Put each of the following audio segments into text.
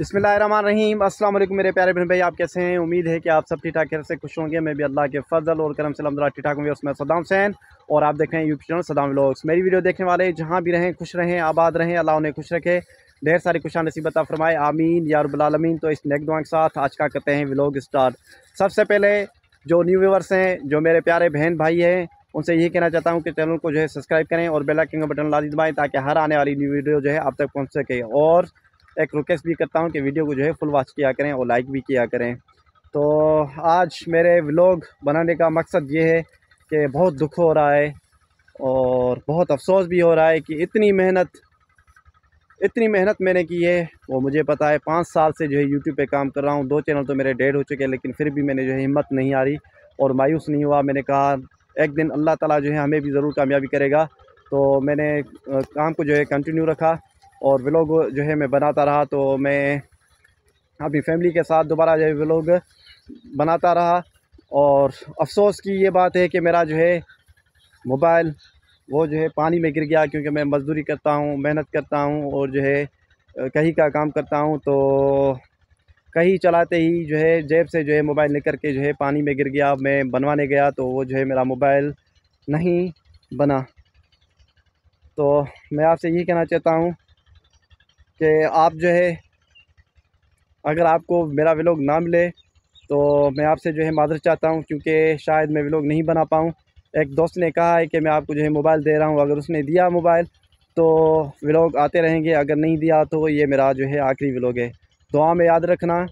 बिस्मिल्लाहिर्रहमानिर्रहीम। अस्सलाम वालेकुम मेरे प्यारे बहन भाई, आप कैसे हैं? उम्मीद है कि आप सब ठीक ठाक खैर से खुश होंगे। मैं भी अल्लाह के फजल और करम से अल्हम्दुलिल्लाह ठीक ठाक हूँ। मैं सद्दाम हुसैन और आप देख रहे हैं यूट्यूब चैनल सद्दाम व्लॉग्स। मेरी वीडियो देखने वाले जहाँ भी रहें खुश रहें, आबाद रहें, अल्लाह उन्हें खुश रखे, ढेर सारी खुशा नसीबत फरमाए, आमीन या रब्बुल आलमीन। तो इस नेक दुआ के साथ आज का करते हैं व्लॉग स्टार्ट। सबसे पहले जो न्यू व्यूवर्स हैं, जो मेरे प्यारे बहन भाई हैं, उनसे यही कहना चाहता हूँ कि चैनल को जो है सब्सक्राइब करें और बेल आइकन का बटन लाजमी दबाएं ताकि हर आने वाली न्यू वीडियो जो है आप तक पहुँच सके। और एक रिक्वेस्ट भी करता हूँ कि वीडियो को जो है फुल वॉच किया करें और लाइक भी किया करें। तो आज मेरे व्लॉग बनाने का मकसद ये है कि बहुत दुख हो रहा है और बहुत अफसोस भी हो रहा है कि इतनी मेहनत मैंने की है, वो मुझे पता है। 5 साल से जो है यूट्यूब पे काम कर रहा हूँ, 2 चैनल तो मेरे डेड हो चुके हैं, लेकिन फिर भी मैंने जो है हिम्मत नहीं हारी और मायूस नहीं हुआ। मैंने कहा एक दिन अल्लाह ताला जो है हमें भी ज़रूर कामयाबी करेगा। तो मैंने काम को जो है कंटिन्यू रखा और व्लॉग जो है मैं बनाता रहा। तो मैं अपनी फैमिली के साथ दोबारा जो है व्लॉग बनाता रहा। और अफसोस की ये बात है कि मेरा जो है मोबाइल वो जो है पानी में गिर गया, क्योंकि मैं मज़दूरी करता हूँ, मेहनत करता हूँ और जो है कहीं का काम करता हूँ। तो कहीं चलाते ही जो है जेब से जो है मोबाइल निकल के जो है पानी में गिर गया। मैं बनवाने गया तो वो जो है मेरा मोबाइल नहीं बना। तो मैं आपसे यही कहना चाहता हूँ कि आप जो है, अगर आपको मेरा व्लॉग ना मिले तो मैं आपसे जो है माज़रत चाहता हूँ, क्योंकि शायद मैं व्लॉग नहीं बना पाऊँ। एक दोस्त ने कहा है कि मैं आपको जो है मोबाइल दे रहा हूँ, अगर उसने दिया मोबाइल तो व्लॉग आते रहेंगे, अगर नहीं दिया तो ये मेरा जो है आखिरी व्लॉग है। दुआ में याद रखना।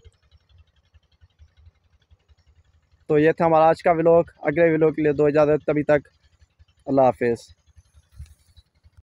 तो ये था हमारा आज का व्लॉग। अगले व्लॉग के लिए दो इजाज़त, तभी तक अल्लाह हाफ़िज़।